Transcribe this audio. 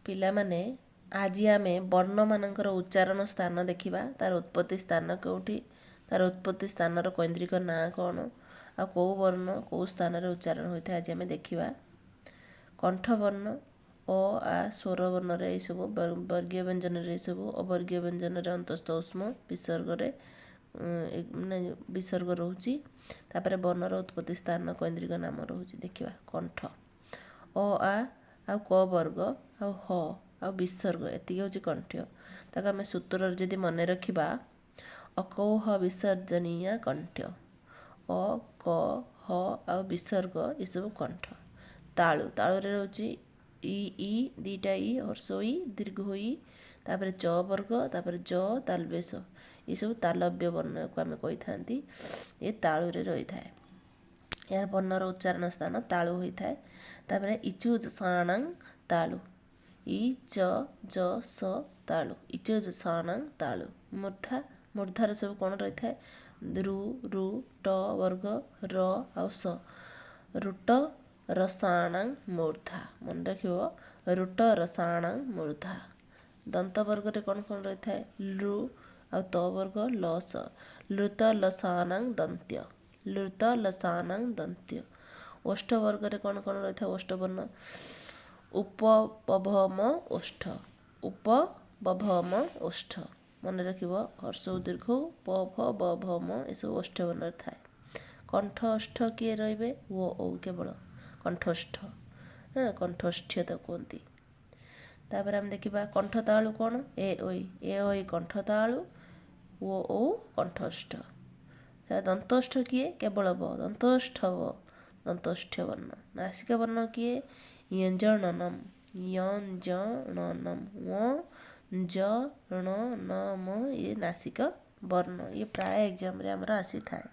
ପିଲାମାନେ ଆଜି ଆମେ ବର୍ଣ୍ଣମାନଙ୍କର ଉଚ୍ଚାରଣ ସ୍ଥାନ ଦେଖିବା। ତାର ଉତ୍ପତ୍ତି ସ୍ଥାନ କେଉଁଠି, ତାର ଉତ୍ପତ୍ତି ସ୍ଥାନର କୈନ୍ଦ୍ରିକ ନାଁ କ'ଣ, ଆଉ କେଉଁ ବର୍ଣ୍ଣ କେଉଁ ସ୍ଥାନରେ ଉଚ୍ଚାରଣ ହୋଇଥାଏ ଆଜି ଆମେ ଦେଖିବା। କଣ୍ଠବର୍ଣ୍ଣ ଅ ଆ ସ୍ୱର ବର୍ଣ୍ଣରେ ଏହିସବୁ, ବର୍ଗୀୟ ବ୍ୟଞ୍ଜନରେ ଏହିସବୁ, ଅବର୍ଗୀୟ ବ୍ୟଞ୍ଜନରେ ଅନ୍ତସ୍ଥ ଉଷ୍ମ, ବିସର୍ଗରେ ବିସର୍ଗ ରହୁଛି। ତାପରେ ବର୍ଣ୍ଣର ଉତ୍ପତ୍ତି ସ୍ଥାନ କୈନ୍ଦ୍ରିକ ନାମ ରହୁଛି। ଦେଖିବା କଣ୍ଠ ଅ ଆ ଆଉ କ ବର୍ଗ ଆଉ ହ ଆଉ ବିସର୍ଗ ଏତିକି ହେଉଛି କଣ୍ଠ। ତାକୁ ଆମେ ସୂତ୍ରରେ ଯଦି ମନେ ରଖିବା, ଅକୌହ ବିସର୍ଜନୀୟ କଣ୍ଠ, ଅ କ ହ ଆଉ ବିସର୍ଗ ଏସବୁ କଣ୍ଠ। ତାଳୁ, ତାଳୁରେ ରହୁଛି ଇ ଦୁଇଟା ଇ, ହର୍ଷ ଇ, ଦୀର୍ଘ ଇ, ତାପରେ ଚ ବର୍ଗ, ତାପରେ ଜ ତାଲବେଶ, ଏସବୁ ତାଲବ୍ୟ ବର୍ଣ୍ଣକୁ ଆମେ କହିଥାନ୍ତି। ଏ ତାଳୁରେ ରହିଥାଏ। ଏହାର ବର୍ଣ୍ଣର ଉଚ୍ଚାରଣ ସ୍ଥାନ ତାଳୁ ହୋଇଥାଏ। ତାପରେ ଇଚୁ ସାଣାଂ ତାଳୁ, ଇ ଚ ଜ ସ ତାଳୁ, ଇଚ ସାଣାଂ ତାଳୁ। ମୂର୍ଧା, ମୂର୍ଧାରେ ସବୁ କ'ଣ ରହିଥାଏ, ରୁ ରୁ ଟ ବର୍ଗ ର ଆଉ ସ, ରୁଟ ରସାଣାଂ ମୂର୍ଧା। ମନେ ରଖିବ, ରୁଟ ରସାଣାଂ ମୂର୍ଧା। ଦନ୍ତ ବର୍ଗରେ କ'ଣ କ'ଣ ରହିଥାଏ, ଲୃ ଆଉ ତ ବର୍ଗ ଲ ସ, ଲୃତ ଲସାନାଂ ଦନ୍ତ୍ୟ, ଲୃତ ଲସାନାଂ ଦନ୍ତ୍ୟ। ଓଷ୍ଠ ବର୍ଗରେ କ'ଣ କ'ଣ ରହିଥାଏ, ଓଷ୍ଠବର୍ଣ୍ଣ ଉପବଭମ ଓଷ୍ଠ, ଉପବଭମ ଓଷ୍ଠ। ମନେ ରଖିବ, ହର୍ଷ ଦୀର୍ଘ ପ ଫ ବ ଭ ମ ଏସବୁ ଓଷ୍ଠ ବର୍ଣ୍ଣରେ ଥାଏ। କଣ୍ଠ ଓଷ୍ଠ କିଏ ରହିବେ, ଓ ଔ କେବଳ କଣ୍ଠସ୍ଥ, କଣ୍ଠଷ୍ଠ ତାକୁ କୁହନ୍ତି। ତାପରେ ଆମେ ଦେଖିବା କଣ୍ଠ ତାଳୁ କ'ଣ, ଏ ଓଇ କଣ୍ଠ ତାଳୁ, ଓ ଔ କଣ୍ଠସ୍ଥ। ଦନ୍ତୋଷ୍ଠ କିଏ, କେବଳ ବ, ଦନ୍ତୋଷ୍ଠ ବ, ଦନ୍ତୋଷ୍ଠ ବର୍ଣ୍ଣ। ନାସିକା ବର୍ଣ୍ଣ କିଏ, ୟଞ୍ଜଣନମ୍, ୟଞ୍ଜଣନମ୍, ୱ ଜ ଣ ନ ମ, ଇଏ ନାସିକ ବର୍ଣ୍ଣ। ଇଏ ପ୍ରାୟ ଏକ୍ଜାମରେ ଆମର ଆସିଥାଏ।